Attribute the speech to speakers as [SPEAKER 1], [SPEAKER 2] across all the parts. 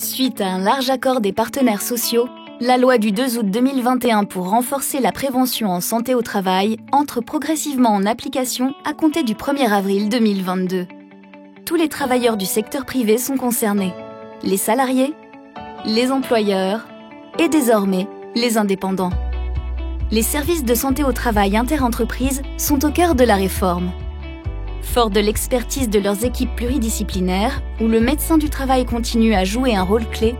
[SPEAKER 1] Suite à un large accord des partenaires sociaux, la loi du 2 août 2021 pour renforcer la prévention en santé au travail entre progressivement en application à compter du 1er avril 2022. Tous les travailleurs du secteur privé sont concernés, les salariés, les employeurs et désormais les indépendants. Les services de santé au travail interentreprises sont au cœur de la réforme. Fort de l'expertise de leurs équipes pluridisciplinaires, où le médecin du travail continue à jouer un rôle clé,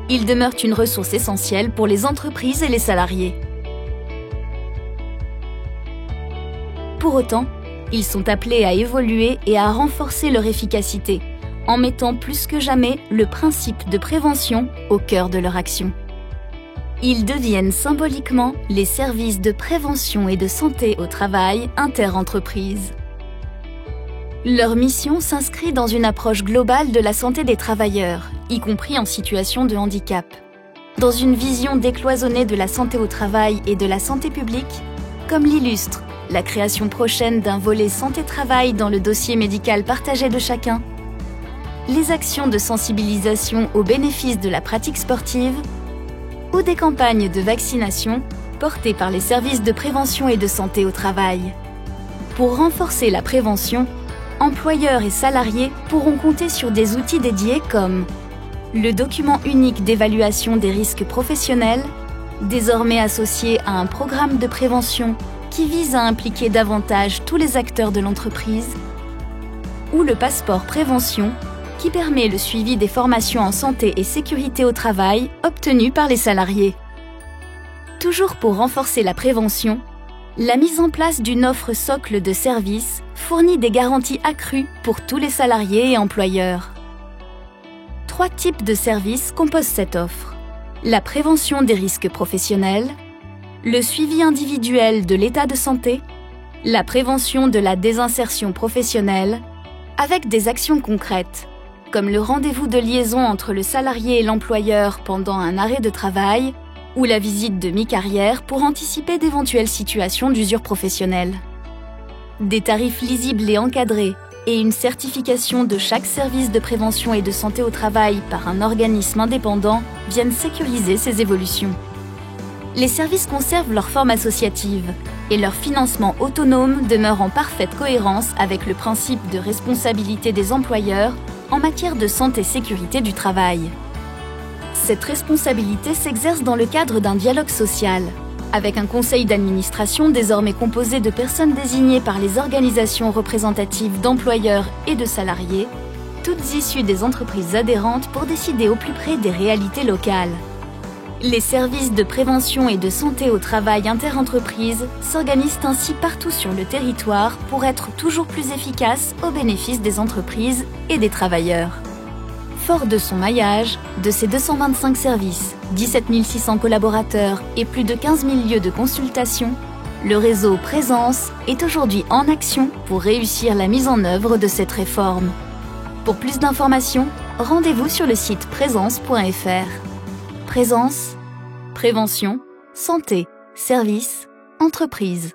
[SPEAKER 1] ils demeurent une ressource essentielle pour les entreprises et les salariés. Pour autant, ils sont appelés à évoluer et à renforcer leur efficacité, en mettant plus que jamais le principe de prévention au cœur de leur action. Ils deviennent symboliquement les services de prévention et de santé au travail interentreprises. Leur mission s'inscrit dans une approche globale de la santé des travailleurs, y compris en situation de handicap. Dans une vision décloisonnée de la santé au travail et de la santé publique, comme l'illustre la création prochaine d'un volet santé-travail dans le dossier médical partagé de chacun, les actions de sensibilisation aux bénéfices de la pratique sportive ou des campagnes de vaccination portées par les services de prévention et de santé au travail. Pour renforcer la prévention, employeurs et salariés pourront compter sur des outils dédiés comme le document unique d'évaluation des risques professionnels, désormais associé à un programme de prévention qui vise à impliquer davantage tous les acteurs de l'entreprise, ou le passeport prévention qui permet le suivi des formations en santé et sécurité au travail obtenues par les salariés. Toujours pour renforcer la prévention, la mise en place d'une offre socle de services fournit des garanties accrues pour tous les salariés et employeurs. 3 types de services composent cette offre. La prévention des risques professionnels, le suivi individuel de l'état de santé, la prévention de la désinsertion professionnelle, avec des actions concrètes, comme le rendez-vous de liaison entre le salarié et l'employeur pendant un arrêt de travail, ou la visite de mi-carrière pour anticiper d'éventuelles situations d'usure professionnelle. Des tarifs lisibles et encadrés et une certification de chaque service de prévention et de santé au travail par un organisme indépendant viennent sécuriser ces évolutions. Les services conservent leur forme associative et leur financement autonome demeure en parfaite cohérence avec le principe de responsabilité des employeurs en matière de santé-sécurité du travail. Cette responsabilité s'exerce dans le cadre d'un dialogue social, avec un conseil d'administration désormais composé de personnes désignées par les organisations représentatives d'employeurs et de salariés, toutes issues des entreprises adhérentes pour décider au plus près des réalités locales. Les services de prévention et de santé au travail interentreprises s'organisent ainsi partout sur le territoire pour être toujours plus efficaces au bénéfice des entreprises et des travailleurs. Fort de son maillage, de ses 225 services, 17 600 collaborateurs et plus de 15 000 lieux de consultation, le réseau Présence est aujourd'hui en action pour réussir la mise en œuvre de cette réforme. Pour plus d'informations, rendez-vous sur le site présence.fr. Présence, prévention, santé, services, entreprise.